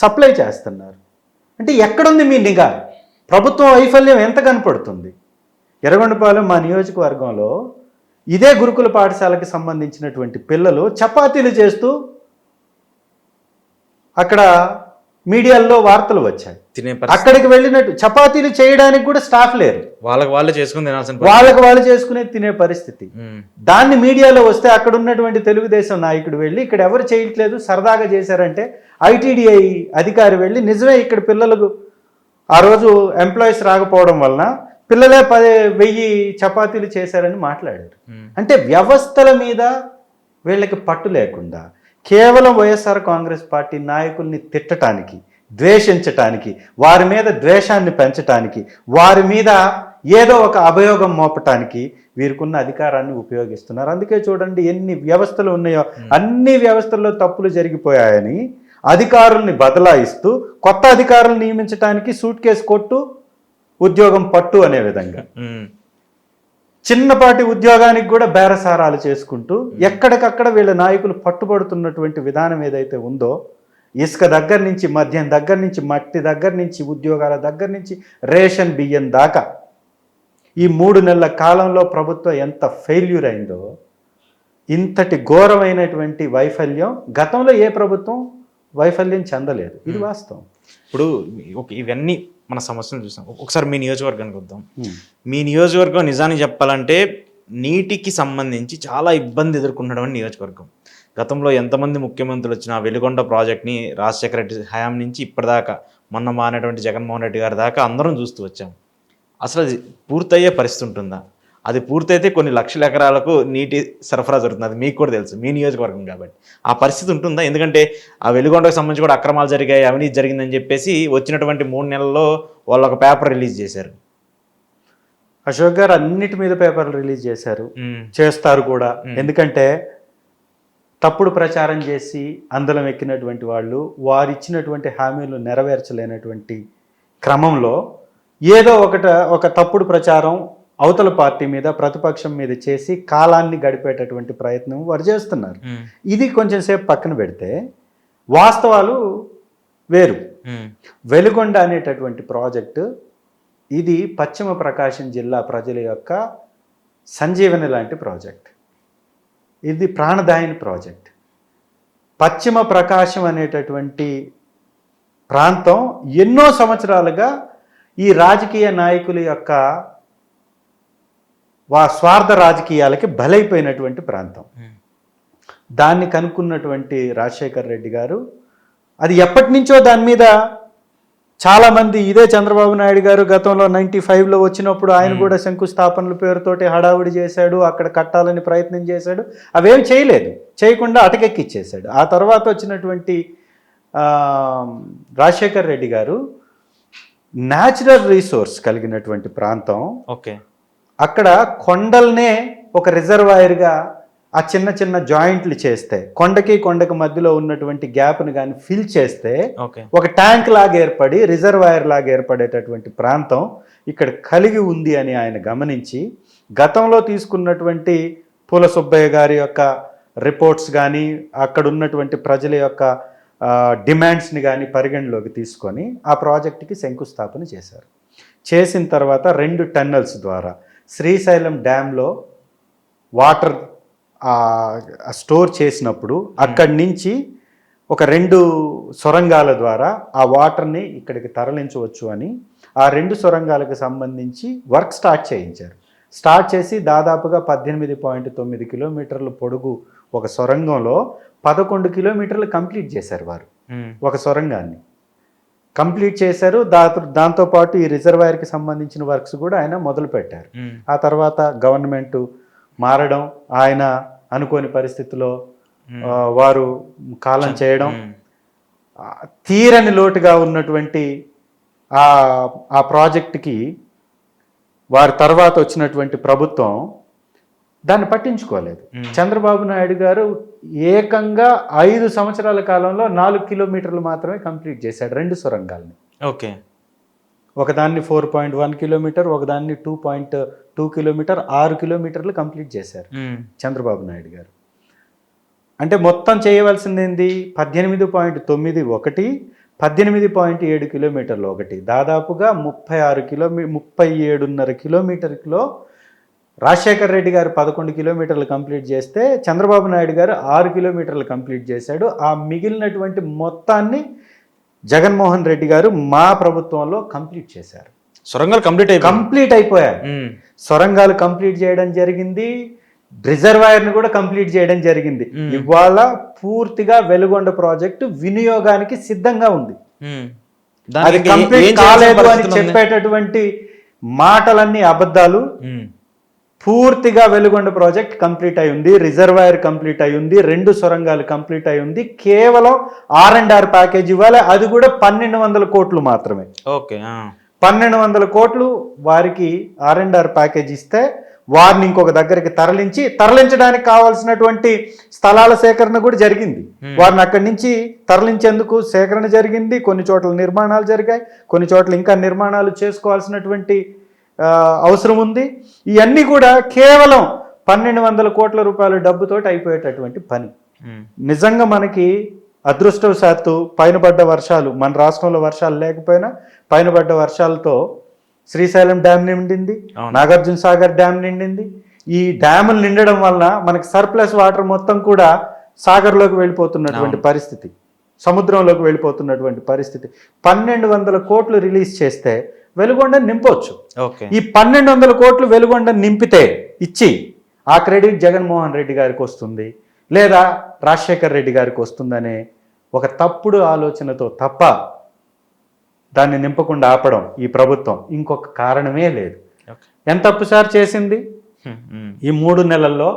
సప్లై చేస్తున్నారు. అంటే ఎక్కడుంది మీ నిఘా? ప్రభుత్వం వైఫల్యం ఎంత కనపడుతుంది? ఎర్రగొండపాలెం మా నియోజకవర్గంలో ఇదే గురుకుల పాఠశాలకు సంబంధించినటువంటి పిల్లలు చపాతీలు చేస్తూ అక్కడ మీడియాల్లో వార్తలు వచ్చాయి. అక్కడికి వెళ్ళినట్టు చపాతీలు చేయడానికి కూడా స్టాఫ్ లేరు, వాళ్ళకి వాళ్ళు చేసుకునే తినే పరిస్థితి. దాన్ని మీడియాలో వస్తే అక్కడ ఉన్నటువంటి తెలుగుదేశం నాయకుడు వెళ్ళి ఇక్కడ ఎవరు చేయట్లేదు సరదాగా చేశారంటే ఐటీడీఐ అధికారి వెళ్ళి నిజమే ఇక్కడ పిల్లలకు ఆ రోజు ఎంప్లాయీస్ రాకపోవడం వలన పిల్లలే 1000 చపాతీలు చేశారని మాట్లాడారు. అంటే వ్యవస్థల మీద వీళ్ళకి పట్టు లేకుండా కేవలం వైఎస్ఆర్ కాంగ్రెస్ పార్టీ నాయకుల్ని తిట్టడానికి, ద్వేషించటానికి, వారి మీద ద్వేషాన్ని పెంచటానికి, వారి మీద ఏదో ఒక అభియోగం మోపటానికి వీరికున్న అధికారాన్ని ఉపయోగిస్తున్నారు. అందుకే చూడండి ఎన్ని వ్యవస్థలు ఉన్నాయో అన్ని వ్యవస్థల్లో తప్పులు జరిగిపోయాయని అధికారుల్ని బదలాయిస్తూ కొత్త అధికారులను నియమించడానికి సూట్ కేసు కొట్టు, ఉద్యోగం పట్టు అనే విధంగా చిన్నపాటి ఉద్యోగానికి కూడా బేరసారాలు చేసుకుంటూ ఎక్కడికక్కడ వీళ్ళ నాయకులు పట్టుబడుతున్నటువంటి విధానం ఏదైతే ఉందో, ఇసుక దగ్గర నుంచి, మద్యం దగ్గర నుంచి, మట్టి దగ్గర నుంచి, ఉద్యోగాల దగ్గర నుంచి, రేషన్ బియ్యం దాకా ఈ 3 నెలల కాలంలో ప్రభుత్వం ఎంత ఫెయిల్యూర్ అయిందో, ఇంతటి ఘోరమైనటువంటి వైఫల్యం గతంలో ఏ ప్రభుత్వం వైఫల్యం చెందలేదు. ఇది వాస్తవం. ఇప్పుడు ఇవన్నీ మన సమస్యలు చూసాం. ఒకసారి మీ నియోజకవర్గానికి వద్దాం. మీ నియోజకవర్గం నిజానికి చెప్పాలంటే నీటికి సంబంధించి చాలా ఇబ్బంది ఎదుర్కొన్నటువంటి నియోజకవర్గం. గతంలో ఎంతమంది ముఖ్యమంత్రులు వచ్చినా వెలుగొండ ప్రాజెక్ట్ని రాజశేఖర రెడ్డి హయాం నుంచి ఇప్పటిదాకా మొన్న మానేటువంటి జగన్మోహన్ రెడ్డి గారి దాకా అందరం చూస్తూ వచ్చాం. అసలు అది పూర్తయ్యే పరిస్థితి ఉంటుందా? అది పూర్తయితే కొన్ని లక్షల ఎకరాలకు నీటి సరఫరా జరుగుతుంది. అది మీకు కూడా తెలుసు, మీ నియోజకవర్గం కాబట్టి. ఆ పరిస్థితి ఉంటుందా? ఎందుకంటే ఆ వెలుగొండకు సంబంధించి కూడా అక్రమాలు జరిగాయి, అవినీతి జరిగిందని చెప్పేసి వచ్చినటువంటి 3 నెలల్లో వాళ్ళు ఒక పేపర్ రిలీజ్ చేశారు. అశోక్ గారు అన్నిటి మీద పేపర్లు రిలీజ్ చేశారు, చేస్తారు కూడా. ఎందుకంటే తప్పుడు ప్రచారం చేసి అందలం ఎక్కినటువంటి వాళ్ళు వారు ఇచ్చినటువంటి హామీలు నెరవేర్చలేనటువంటి క్రమంలో ఏదో ఒక తప్పుడు ప్రచారం అవతల పార్టీ మీద, ప్రతిపక్షం మీద చేసి కాలాన్ని గడిపేటటువంటి ప్రయత్నం వారు చేస్తున్నారు. ఇది కొంచెం సేపు పక్కన పెడితే వాస్తవాలు వేరు. వెలుగొండ అనేటటువంటి ప్రాజెక్టు ఇది పశ్చిమ ప్రకాశం జిల్లా ప్రజల యొక్క సంజీవని లాంటి ప్రాజెక్ట్. ఇది ప్రాణదాయని ప్రాజెక్ట్. పశ్చిమ ప్రకాశం అనేటటువంటి ప్రాంతం ఎన్నో సంవత్సరాలుగా ఈ రాజకీయ నాయకుల యొక్క స్వార్థ రాజకీయాలకి బలైపోయినటువంటి ప్రాంతం. దాన్ని కనుక్కున్నటువంటి రాజశేఖర్ రెడ్డి గారు అది ఎప్పటి నుంచో దాని మీద చాలామంది, ఇదే చంద్రబాబు నాయుడు గారు గతంలో 95లో వచ్చినప్పుడు ఆయన కూడా శంకుస్థాపనల పేరుతోటి హడావుడి చేశాడు, అక్కడ కట్టాలని ప్రయత్నం చేశాడు. అవేం చేయలేదు, చేయకుండా అటకెక్కిచ్చేశాడు. ఆ తర్వాత వచ్చినటువంటి రాజశేఖర్ రెడ్డి గారు న్యాచురల్ రీసోర్స్ కలిగినటువంటి ప్రాంతం. ఓకే, అక్కడ కొండల్నే ఒక రిజర్వాయర్గా ఆ చిన్న చిన్న జాయింట్లు చేస్తే, కొండకి మధ్యలో ఉన్నటువంటి గ్యాప్ని కానీ ఫిల్ చేస్తే ఒక ట్యాంక్ లాగా ఏర్పడి రిజర్వాయర్ లాగా ఏర్పడేటటువంటి ప్రాంతం ఇక్కడ కలిగి ఉంది అని ఆయన గమనించి గతంలో తీసుకున్నటువంటి పూల సుబ్బయ్య గారి యొక్క రిపోర్ట్స్ కానీ అక్కడ ఉన్నటువంటి ప్రజల యొక్క డిమాండ్స్ని కానీ పరిగణలోకి తీసుకొని ఆ ప్రాజెక్టుకి శంకుస్థాపన చేశారు. చేసిన తర్వాత 2 టన్నెల్స్ ద్వారా శ్రీశైలం డ్యాంలో వాటర్ స్టోర్ చేసినప్పుడు అక్కడి నుంచి ఒక 2 సొరంగాల ద్వారా ఆ వాటర్ని ఇక్కడికి తరలించవచ్చు అని ఆ 2 సొరంగాలకు సంబంధించి వర్క్ స్టార్ట్ చేయించారు. స్టార్ట్ చేసి దాదాపుగా 18.9 కిలోమీటర్ల పొడుగు ఒక సొరంగంలో 11 కిలోమీటర్లు కంప్లీట్ చేశారు వారు. ఒక సొరంగాన్ని కంప్లీట్ చేశారు. దాంతోపాటు ఈ రిజర్వాయర్కి సంబంధించిన వర్క్స్ కూడా ఆయన మొదలు పెట్టారు. ఆ తర్వాత గవర్నమెంట్ మారడం, ఆయన అనుకోని పరిస్థితిలో వారు కాలం చేయడం, తీరని లోటుగా ఉన్నటువంటి ఆ ప్రాజెక్టుకి వారి తర్వాత వచ్చినటువంటి ప్రభుత్వం దాన్ని పట్టించుకోలేదు. చంద్రబాబు నాయుడు గారు ఏకంగా 5 సంవత్సరాల కాలంలో 4 కిలోమీటర్లు మాత్రమే కంప్లీట్ చేశాడు 2 సొరంగాల్ని. ఓకే, ఒకదాన్ని 4.1 కిలోమీటర్, ఒకదాన్ని 2.2 కిలోమీటర్, 6 కిలోమీటర్లు కంప్లీట్ చేశారు చంద్రబాబు నాయుడు గారు. అంటే మొత్తం చేయవలసింది ఏంది? 18.9 ఒకటి, 18.7 కిలోమీటర్లు ఒకటి, దాదాపుగా 37.5 కిలోమీటర్లో రాజశేఖర్ రెడ్డి గారు 11 కిలోమీటర్లు కంప్లీట్ చేస్తే చంద్రబాబు నాయుడు గారు 6 కిలోమీటర్లు కంప్లీట్ చేశాడు. ఆ మిగిలినటువంటి మొత్తాన్ని జగన్మోహన్ రెడ్డి గారు మా ప్రభుత్వంలో కంప్లీట్ చేశారు. సొరంగాలు కంప్లీట్ అయిపోయాయి. సొరంగాలు కంప్లీట్ చేయడం జరిగింది, రిజర్వాయర్ని కూడా కంప్లీట్ చేయడం జరిగింది. ఇవాళ పూర్తిగా వెలుగొండ ప్రాజెక్టు వినియోగానికి సిద్ధంగా ఉంది. అది కంప్లీట్ కాలేదు అని చెప్పేటటువంటి మాటలన్నీ అబద్ధాలు. పూర్తిగా వెలుగొండ ప్రాజెక్ట్ కంప్లీట్ అయి ఉంది, రిజర్వాయర్ కంప్లీట్ అయి ఉంది, 2 సొరంగాలు కంప్లీట్ అయి ఉంది. కేవలం R&R ప్యాకేజ్ ఇవ్వాలి, అది కూడా 1200 కోట్లు మాత్రమే. ఓకే, 1200 కోట్లు వారికి R&R ప్యాకేజ్ ఇస్తే వారిని ఇంకొక దగ్గరికి తరలించడానికి కావాల్సినటువంటి స్థలాల సేకరణ కూడా జరిగింది. వారిని అక్కడి నుంచి తరలించేందుకు సేకరణ జరిగింది. కొన్ని చోట్ల నిర్మాణాలు జరిగాయి, కొన్ని చోట్ల ఇంకా నిర్మాణాలు చేసుకోవాల్సినటువంటి అవసరం ఉంది. ఇవన్నీ కూడా కేవలం 1200 కోట్ల రూపాయల డబ్బుతోటి అయిపోయేటటువంటి పని. నిజంగా మనకి అదృష్టవశాత్తు పైన పడ్డ వర్షాలు, మన రాష్ట్రంలో వర్షాలు లేకపోయినా పైన పడ్డ వర్షాలతో శ్రీశైలం డ్యామ్ నిండింది, నాగార్జున సాగర్ డ్యామ్ నిండింది. ఈ డ్యాములు నిండడం వలన మనకి సర్ప్లస్ వాటర్ మొత్తం కూడా సాగర్లోకి వెళ్ళిపోతున్నటువంటి పరిస్థితి. సముద్రంలోకి వెళ్ళిపోతున్నటువంటి పరిస్థితి. 1200 కోట్లు రిలీజ్ చేస్తే వెలుగొండని నింపొచ్చు. ఓకే. ఈ 1200 కోట్లు వెలుగొండని నింపితే ఇచ్చి ఆ క్రెడిట్ జగన్మోహన్ రెడ్డి గారికి వస్తుంది, లేదా రాజశేఖర్ రెడ్డి గారికి వస్తుందనే ఒక తప్పుడు ఆలోచనతో తప్ప దాన్ని నింపకుండా ఆపడం ఈ ప్రభుత్వం ఇంకొక కారణమే లేదు. ఎంత అప్పుసారి చేసింది? ఈ 3 నెలల్లో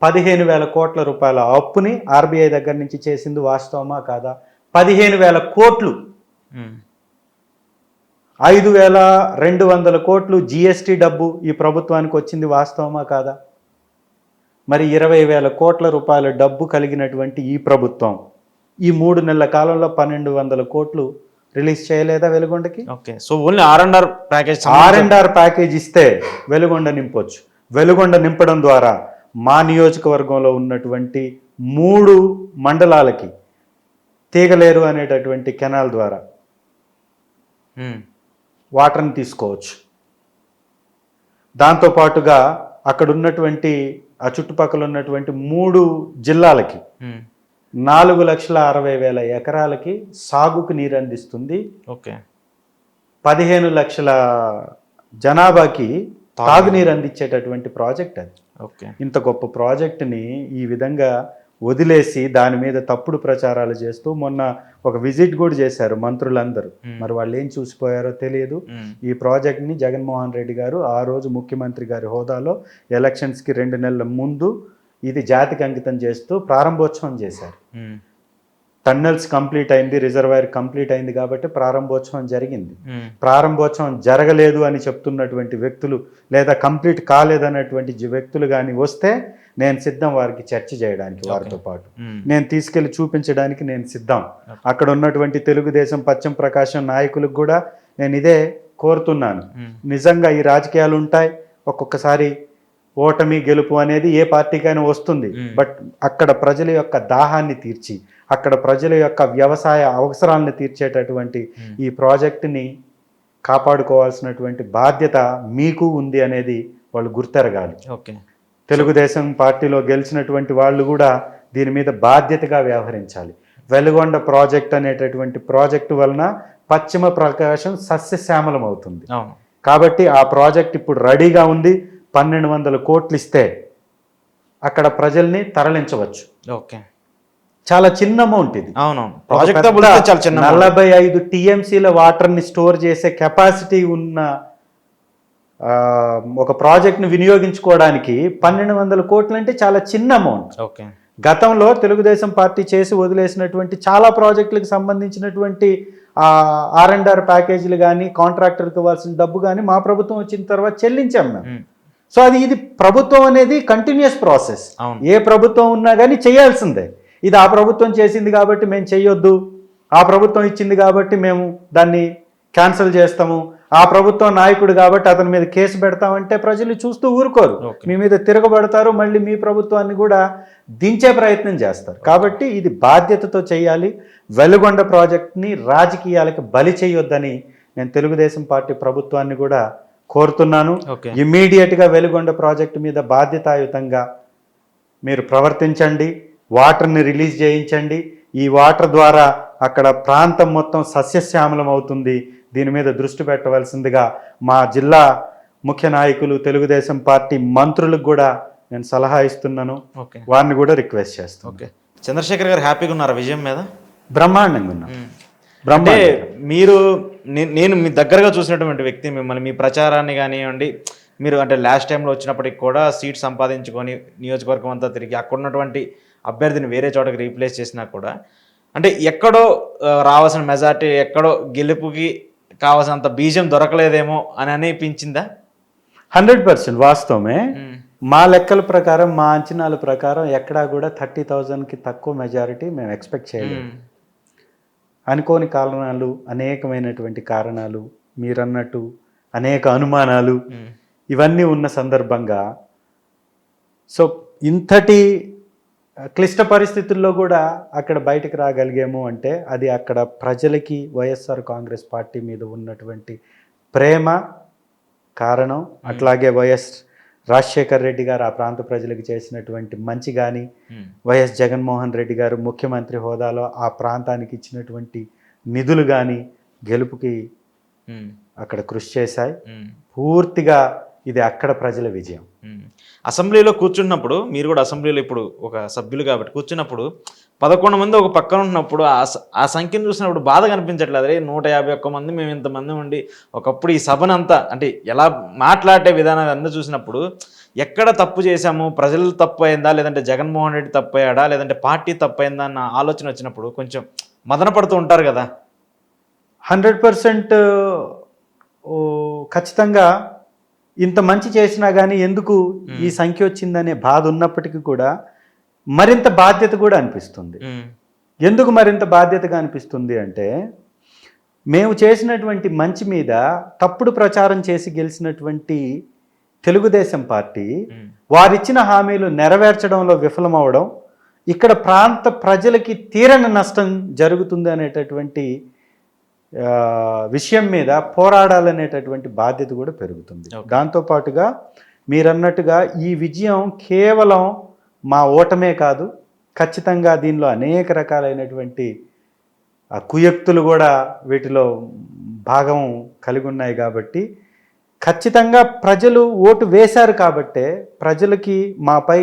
15,000 కోట్ల రూపాయల అప్పుని ఆర్బీఐ దగ్గర నుంచి చేసింది వాస్తవమా కాదా? 15,000 కోట్లు. 5,200 కోట్లు జిఎస్టీ డబ్బు ఈ ప్రభుత్వానికి వచ్చింది వాస్తవమా కాదా? మరి 20,000 కోట్ల రూపాయల డబ్బు కలిగినటువంటి ఈ ప్రభుత్వం ఈ 3 నెలల కాలంలో 1,200 కోట్లు రిలీజ్ చేయలేదా వెలుగొండకి? Okay. So only R&R package, R&R package ఇస్తే వెలుగొండ నింపొచ్చు. వెలుగొండ నింపడం ద్వారా మా నియోజకవర్గంలో ఉన్నటువంటి 3 మండలాలకి తీగలేరు అనేటటువంటి కెనాల్ ద్వారా వాటర్ని తీసుకోవచ్చు. దాంతోపాటుగా అక్కడ ఉన్నటువంటి ఆ చుట్టుపక్కల ఉన్నటువంటి 3 జిల్లాలకి 4,60,000 ఎకరాలకి సాగుకు నీరు అందిస్తుంది. ఓకే. 15 లక్షల జనాభాకి తాగునీరు అందించేటటువంటి ప్రాజెక్ట్ అది. ఓకే. ఇంత గొప్ప ప్రాజెక్టుని ఈ విధంగా వదిలేసి దాని మీద తప్పుడు ప్రచారాలు చేస్తూ మొన్న ఒక విజిట్ కూడా చేశారు మంత్రులందరూ. మరి వాళ్ళు ఏం చూసిపోయారో తెలియదు. ఈ ప్రాజెక్ట్ని జగన్మోహన్ రెడ్డి గారు ఆ రోజు ముఖ్యమంత్రి గారి హోదాలో ఎలక్షన్స్కి 2 నెలల ముందు ఇది జాతికి అంకితం చేస్తూ ప్రారంభోత్సవం చేశారు. టన్నెల్స్ కంప్లీట్ అయింది, రిజర్వాయర్ కంప్లీట్ అయింది కాబట్టి ప్రారంభోత్సవం జరిగింది. ప్రారంభోత్సవం జరగలేదు అని చెప్తున్నటువంటి వ్యక్తులు లేదా కంప్లీట్ కాలేదన్నటువంటి వ్యక్తులు కానీ వస్తే నేను సిద్ధం వారికి చర్చ చేయడానికి, వారితో పాటు నేను తీసుకెళ్లి చూపించడానికి నేను సిద్ధం. అక్కడ ఉన్నటువంటి తెలుగుదేశం పశ్చిమ ప్రకాశం నాయకులకు కూడా నేను ఇదే కోరుతున్నాను. నిజంగా ఈ రాజకీయాలు ఉంటాయి, ఒక్కొక్కసారి ఓటమి గెలుపు అనేది ఏ పార్టీకైనా వస్తుంది. బట్ అక్కడ ప్రజల యొక్క దాహాన్ని తీర్చి, అక్కడ ప్రజల యొక్క వ్యవసాయ అవసరాలను తీర్చేటటువంటి ఈ ప్రాజెక్టుని కాపాడుకోవాల్సినటువంటి బాధ్యత మీకు ఉంది అనేది వాళ్ళు గుర్తెరగాలి. ఓకే. తెలుగుదేశం పార్టీలో గెలిచినటువంటి వాళ్ళు కూడా దీని మీద బాధ్యతగా వ్యవహరించాలి. వెలుగొండ ప్రాజెక్ట్ అనేటటువంటి ప్రాజెక్టు వలన పశ్చిమ ప్రకాశం సస్యశ్యామలం అవుతుంది. కాబట్టి ఆ ప్రాజెక్ట్ ఇప్పుడు రెడీగా ఉంది. 1,200 కోట్లు ఇస్తే అక్కడ ప్రజల్ని తరలించవచ్చు. ఓకే. చాలా చిన్న అమౌంట్ ఇది. అవునవును. 45 టీఎంసీల వాటర్ని స్టోర్ చేసే కెపాసిటీ ఉన్న ఒక ప్రాజెక్ట్ని వినియోగించుకోవడానికి 1,200 కోట్లు అంటే చాలా చిన్న అమౌంట్. ఓకే. గతంలో తెలుగుదేశం పార్టీ చేసి వదిలేసినటువంటి చాలా ప్రాజెక్టులకు సంబంధించినటువంటి R&R ప్యాకేజీలు కానీ కాంట్రాక్టర్కి ఇవ్వాల్సిన డబ్బు కానీ మా ప్రభుత్వం వచ్చిన తర్వాత చెల్లించాం మేము. సో ఇది ప్రభుత్వం అనేది కంటిన్యూస్ ప్రాసెస్. ఏ ప్రభుత్వం ఉన్నా కానీ చేయాల్సిందే. ఇది ఆ ప్రభుత్వం చేసింది కాబట్టి మేము చెయ్యొద్దు, ఆ ప్రభుత్వం ఇచ్చింది కాబట్టి మేము దాన్ని క్యాన్సిల్ చేస్తాము, ఆ ప్రభుత్వం నాయకుడు కాబట్టి అతని మీద కేసు పెడతామంటే ప్రజలు చూస్తూ ఊరుకోరు. మీ మీద తిరగబడతారు, మళ్ళీ మీ ప్రభుత్వాన్ని కూడా దించే ప్రయత్నం చేస్తారు. కాబట్టి ఇది బాధ్యతతో చేయాలి. వెలుగొండ ప్రాజెక్ట్ని రాజకీయాలకు బలి చేయొద్దని నేను తెలుగుదేశం పార్టీ ప్రభుత్వాన్ని కూడా కోరుతున్నాను. ఇమ్మీడియట్గా వెలుగొండ ప్రాజెక్టు మీద బాధ్యతాయుతంగా మీరు ప్రవర్తించండి, వాటర్ని రిలీజ్ చేయించండి. ఈ వాటర్ ద్వారా అక్కడ ప్రాంతం మొత్తం సస్యశ్యామలం అవుతుంది. దీని మీద దృష్టి పెట్టవలసిందిగా మా జిల్లా ముఖ్య నాయకులు తెలుగుదేశం పార్టీ మంత్రులకు కూడా నేను సలహా ఇస్తున్నాను. వారిని కూడా రిక్వెస్ట్ చేస్తాను. ఓకే. చంద్రశేఖర్ గారు హ్యాపీగా ఉన్నారు విజయం మీద? బ్రహ్మాండంగా ఉన్నారు. అంటే మీరు నేను మీ దగ్గరగా చూసినటువంటి వ్యక్తి, మిమ్మల్ని మీ ప్రచారాన్ని కానివ్వండి, మీరు అంటే లాస్ట్ టైంలో వచ్చినప్పటికి కూడా సీట్ సంపాదించుకొని నియోజకవర్గం అంతా తిరిగి అక్కడ ఉన్నటువంటి అభ్యర్థిని వేరే చోటకి రీప్లేస్ చేసినా కూడా అంటే ఎక్కడో రావాల్సిన మెజార్టీ, ఎక్కడో గెలుపుకి కావాల్సినంత బీజం దొరకలేదేమో అని అనిపించిందా? 100% వాస్తవమే. మా లెక్కల ప్రకారం, మా అంచనాల ప్రకారం ఎక్కడా కూడా 30,000కి తక్కువ మెజారిటీ మేము ఎక్స్పెక్ట్ చేయలేము. అనుకోని కారణాలు, అనేకమైనటువంటి కారణాలు, మీరన్నట్టు అనేక అనుమానాలు, ఇవన్నీ ఉన్న సందర్భంగా సో ఇంతటి క్లిష్ట పరిస్థితుల్లో కూడా అక్కడ బయటకు రాగలిగాము అంటే అది అక్కడ ప్రజలకి వైఎస్ఆర్ కాంగ్రెస్ పార్టీ మీద ఉన్నటువంటి ప్రేమ కారణం. అట్లాగే వైఎస్ రాజశేఖర్ రెడ్డి గారు ఆ ప్రాంత ప్రజలకు చేసినటువంటి మంచి కానీ, వైఎస్ జగన్మోహన్ రెడ్డి గారు ముఖ్యమంత్రి హోదాలో ఆ ప్రాంతానికి ఇచ్చినటువంటి నిధులు కానీ గెలుపుకి అక్కడ కృషి చేశాయి. పూర్తిగా ఇది అక్కడ ప్రజల విజయం. అసెంబ్లీలో కూర్చున్నప్పుడు, మీరు కూడా అసెంబ్లీలో ఇప్పుడు ఒక సభ్యులు కాబట్టి కూర్చున్నప్పుడు 11 మంది ఒక పక్కన ఉన్నప్పుడు ఆ సంఖ్యను చూసినప్పుడు బాధ కనిపించట్లేదు. అదే 151 మంది మేము ఇంతమంది ఉండి ఒకప్పుడు ఈ సభనంతా అంటే ఎలా మాట్లాడే విధానం అందరూ చూసినప్పుడు ఎక్కడ తప్పు చేశాము, ప్రజలు తప్పు అయిందా, లేదంటే జగన్మోహన్ రెడ్డి తప్పు అయ్యాడా, లేదంటే పార్టీ తప్పు అయిందా అన్న ఆలోచన వచ్చినప్పుడు కొంచెం మదన పడుతూ ఉంటారు కదా. 100% ఖచ్చితంగా ఇంత మంచి చేసినా కానీ ఎందుకు ఈ సంఖ్య వచ్చిందనే బాధ ఉన్నప్పటికీ కూడా మరింత బాధ్యత కూడా అనిపిస్తుంది. ఎందుకు మరింత బాధ్యతగా అనిపిస్తుంది అంటే, మేము చేసినటువంటి మంచి మీద తప్పుడు ప్రచారం చేసి గెలిచినటువంటి తెలుగుదేశం పార్టీ వారిచ్చిన హామీలు నెరవేర్చడంలో విఫలమవడం, ఇక్కడ ప్రాంత ప్రజలకి తీరని నష్టం జరుగుతుంది అనేటటువంటి విషయం మీద పోరాడాలనేటటువంటి బాధ్యత కూడా పెరుగుతుంది. దాంతోపాటుగా మీరన్నట్టుగా ఈ విజయం కేవలం మా ఓటమే కాదు, ఖచ్చితంగా దీనిలో అనేక రకాలైనటువంటి కుయుక్తులు కూడా వీటిలో భాగం కలిగి ఉన్నాయి. కాబట్టి ఖచ్చితంగా ప్రజలు ఓటు వేశారు కాబట్టే, ప్రజలకి మాపై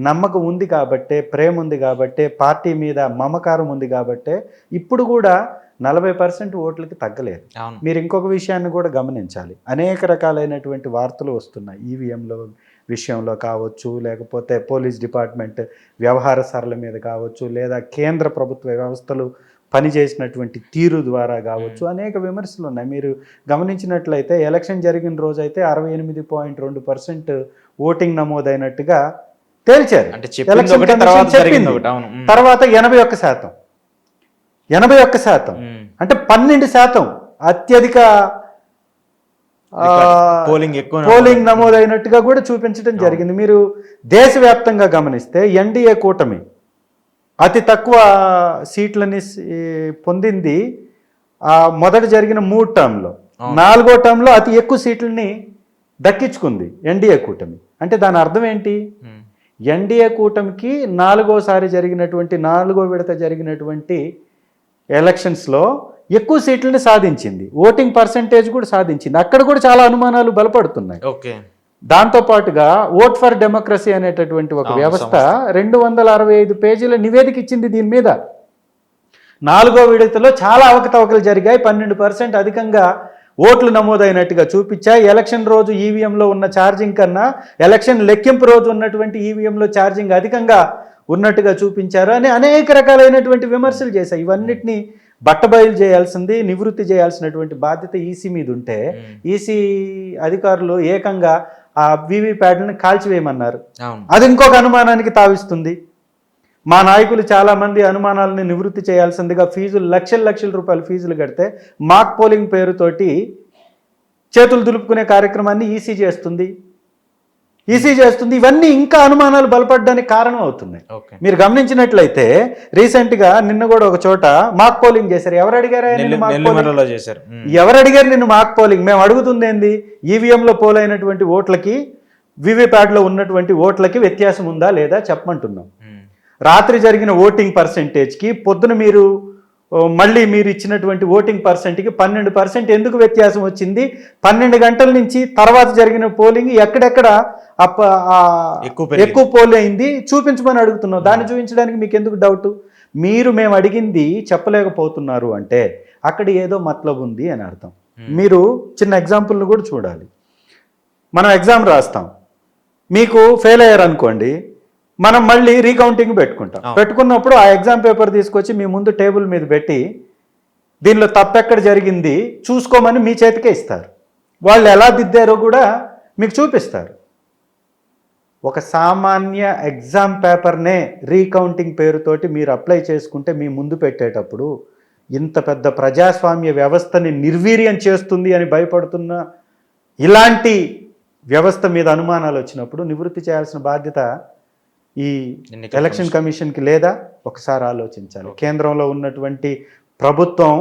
నమ్మకం ఉంది కాబట్టే, ప్రేమ ఉంది కాబట్టే, పార్టీ మీద మమకారం ఉంది కాబట్టే ఇప్పుడు కూడా 40% ఓట్లకి తగ్గలేదు. మీరు ఇంకొక విషయాన్ని కూడా గమనించాలి. అనేక రకాలైనటువంటి వార్తలు వస్తున్నాయి. ఈవీఎంలో విషయంలో కావచ్చు, లేకపోతే పోలీస్ డిపార్ట్మెంట్ వ్యవహార సరళ మీద కావచ్చు, లేదా కేంద్ర ప్రభుత్వ వ్యవస్థలు పనిచేసినటువంటి తీరు ద్వారా కావచ్చు, అనేక విమర్శలు ఉన్నాయి. మీరు గమనించినట్లయితే ఎలక్షన్ జరిగిన రోజైతే 68.2% ఓటింగ్ నమోదైనట్టుగా తేల్చారు. తర్వాత 81% అంటే 12% అత్యధిక పోలింగ్ నమోదైనట్టుగా కూడా చూపించడం జరిగింది. మీరు దేశవ్యాప్తంగా గమనిస్తే ఎన్డీఏ కూటమి అతి తక్కువ సీట్లని పొందింది మొదట జరిగిన 3 టర్మ్లో. 4వ టర్మ్లో అతి ఎక్కువ సీట్లని దక్కించుకుంది ఎన్డీఏ కూటమి. అంటే దాని అర్థం ఏంటి? ఎన్డీఏ కూటమికి 4వ విడత జరిగినటువంటి ఎలక్షన్స్లో ఎక్కువ సీట్లని సాధించింది, ఓటింగ్ పర్సంటేజ్ కూడా సాధించింది. అక్కడ కూడా చాలా అనుమానాలు బలపడుతున్నాయి. దాంతోపాటుగా ఓట్ ఫర్ డెమోక్రసీ అనేటటువంటి ఒక వ్యవస్థ 265 పేజీల నివేదిక ఇచ్చింది దీని మీద. 4వ విడతలో చాలా అవకతవకలు జరిగాయి, 12% అధికంగా ఓట్లు నమోదైనట్టుగా చూపించాయి. ఎలక్షన్ రోజు ఈవీఎంలో ఉన్న ఛార్జింగ్ కన్నా ఎలక్షన్ లెక్కింపు రోజు ఉన్నటువంటి ఈవీఎంలో ఛార్జింగ్ అధికంగా ఉన్నట్టుగా చూపించారు అని అనేక రకాలైనటువంటి విమర్శలు చేశాయి. ఇవన్నిటినీ బట్టబయలు చేయాల్సింది, నివృత్తి చేయాల్సినటువంటి బాధ్యత ఈసీ మీద ఉంటే, ఈసీ అధికారులు ఏకంగా ఆ వీవీప్యాట్లను కాల్చివేయమన్నారు. అది ఇంకొక అనుమానానికి తావిస్తుంది. మా నాయకులు చాలామంది అనుమానాలని నివృత్తి చేయాల్సిందిగా ఫీజులు లక్షల రూపాయల ఫీజులు కడితే మాక్ పోలింగ్ పేరుతోటి చేతులు దులుపుకునే కార్యక్రమాన్ని ఈసీ చేస్తుంది. ఇవన్నీ ఇంకా అనుమానాలు బలపడడానికి కారణం అవుతున్నాయి. మీరు గమనించినట్లయితే రీసెంట్గా నిన్న కూడా ఒక చోట మాక్ పోలింగ్ చేశారు. ఎవరు అడిగారు నిన్ను మాక్ పోలింగ్? మేము అడుగుతుంది ఏంది? ఈవీఎంలో పోలైనటువంటి ఓట్లకి వీవీప్యాట్లో ఉన్నటువంటి ఓట్లకి వ్యత్యాసం ఉందా లేదా చెప్పమంటున్నాం. రాత్రి జరిగిన ఓటింగ్ పర్సెంటేజ్కి పొద్దున మళ్ళీ మీరు ఇచ్చినటువంటి ఓటింగ్ పర్సెంట్కి 12% ఎందుకు వ్యత్యాసం వచ్చింది? 12 గంటల నుంచి తర్వాత జరిగిన పోలింగ్ ఎక్కడెక్కడ ఎక్కువ పోల్ అయింది చూపించమని అడుగుతున్నాం. దాన్ని చూపించడానికి మీకు ఎందుకు డౌట్? మేము అడిగింది చెప్పలేకపోతున్నారు అంటే అక్కడ ఏదో మతలబు ఉంది అని అర్థం. మీరు చిన్న ఎగ్జాంపుల్ని కూడా చూడాలి. మనం ఎగ్జామ్ రాస్తాం, మీకు ఫెయిల్ అయ్యారు అనుకోండి, మనం మళ్ళీ రీకౌంటింగ్ పెట్టుకున్నప్పుడు ఆ ఎగ్జామ్ పేపర్ తీసుకొచ్చి మీ ముందు టేబుల్ మీద పెట్టి దీనిలో తప్పెక్కడ జరిగింది చూసుకోమని మీ చేతికే ఇస్తారు. వాళ్ళు ఎలా దిద్దారో కూడా మీకు చూపిస్తారు. ఒక సామాన్య ఎగ్జామ్ పేపర్నే రీకౌంటింగ్ పేరుతోటి మీరు అప్లై చేసుకుంటే మీ ముందు పెట్టేటప్పుడు ఇంత పెద్ద ప్రజాస్వామ్య వ్యవస్థని నిర్వీర్యం చేస్తుంది అని భయపడుతున్న ఇలాంటి వ్యవస్థ మీద అనుమానాలు వచ్చినప్పుడు నివృత్తి చేయాల్సిన బాధ్యత ఈ ఎలక్షన్ కమిషన్కి లేదా? ఒకసారి ఆలోచించాలి. కేంద్రంలో ఉన్నటువంటి ప్రభుత్వం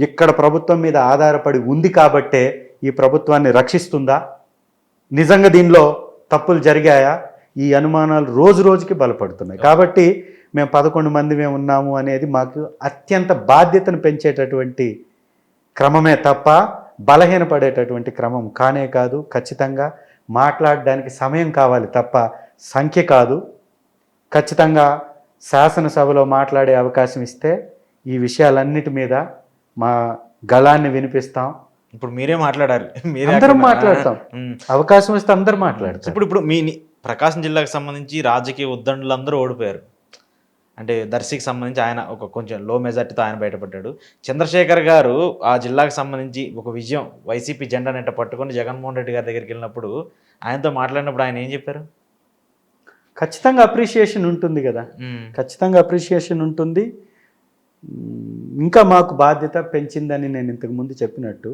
ఇక్కడ ప్రభుత్వం మీద ఆధారపడి ఉంది కాబట్టే ఈ ప్రభుత్వాన్ని రక్షిస్తుందా? నిజంగా దీనిలో తప్పులు జరిగాయా, ఈ అనుమానాలు రోజు రోజుకి బలపడుతున్నాయి. కాబట్టి మేము 11 మంది మేము ఉన్నాము అనేది మాకు అత్యంత బాధ్యతను పెంచేటటువంటి క్రమమే తప్ప బలహీనపడేటటువంటి క్రమం కానే కాదు. ఖచ్చితంగా మాట్లాడడానికి సమయం కావాలి తప్ప సంఖ్య కాదు. ఖచ్చితంగా శాసనసభలో మాట్లాడే అవకాశం ఇస్తే ఈ విషయాలన్నిటి మీద మా గళాన్ని వినిపిస్తాం. ఇప్పుడు మీరే మాట్లాడాలి, మీరే అందరం అక్కడ- మాట్లాడతాం. ఉమ్. అవకాశం ఇస్తే అందరు మాట్లాడతాం. ఇప్పుడు ప్రకాశం జిల్లాకు సంబంధించి రాజకీయ ఉద్దండులు అందరూ ఓడిపోయారు. అంటే దర్శికి సంబంధించి ఆయన ఒక కొంచెం లో మెజార్టీతో ఆయన బయటపడ్డాడు. చంద్రశేఖర్ గారు ఆ జిల్లాకు సంబంధించి ఒక విజయం వైసీపీ జెండా నెట్ట పట్టుకొని జగన్మోహన్ రెడ్డి గారి దగ్గరికి వెళ్ళినప్పుడు ఆయనతో మాట్లాడినప్పుడు ఆయన ఏం చెప్పారు? ఖచ్చితంగా అప్రిషియేషన్ ఉంటుంది కదా, ఖచ్చితంగా అప్రిషియేషన్ ఉంటుంది. ఇంకా మాకు బాధ్యత పెంచిందని నేను ఇంతకుముందు చెప్పినట్టు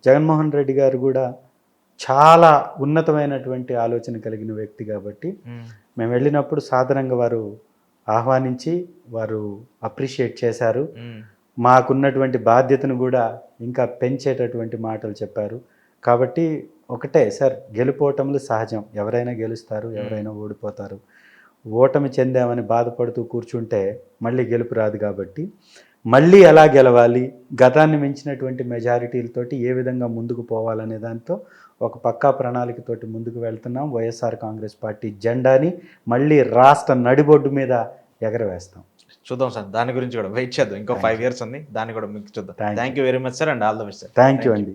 జగన్మోహన్ రెడ్డి గారు కూడా చాలా ఉన్నతమైనటువంటి ఆలోచన కలిగిన వ్యక్తి కాబట్టి మేము వెళ్ళినప్పుడు సాధారణంగా వారు ఆహ్వానించి వారు అప్రిషియేట్ చేశారు. మాకున్నటువంటి బాధ్యతను కూడా ఇంకా పెంచేటటువంటి మాటలు చెప్పారు. కాబట్టి ఒకటే సార్, గెలుపోవటములు సహజం. ఎవరైనా గెలుస్తారు, ఎవరైనా ఓడిపోతారు. ఓటమి చెందామని బాధపడుతూ కూర్చుంటే మళ్ళీ గెలుపు రాదు. కాబట్టి మళ్ళీ ఎలా గెలవాలి, గతాన్ని మించినటువంటి మెజారిటీలతోటి ఏ విధంగా ముందుకు పోవాలనే దాంతో ఒక పక్కా ప్రణాళికతోటి ముందుకు వెళ్తున్నాం. వైఎస్ఆర్ కాంగ్రెస్ పార్టీ జెండాని మళ్ళీ రాష్ట్ర నడిబొడ్డు మీద ఎగరవేస్తాం. చూద్దాం సార్, దాని గురించి కూడా వెయిట్ చేద్దాం. ఇంకో 5 years ఉంది, దాన్ని కూడా మీకు చూద్దాం. Thank you very much sir, and all the best sir. Thank you అండి.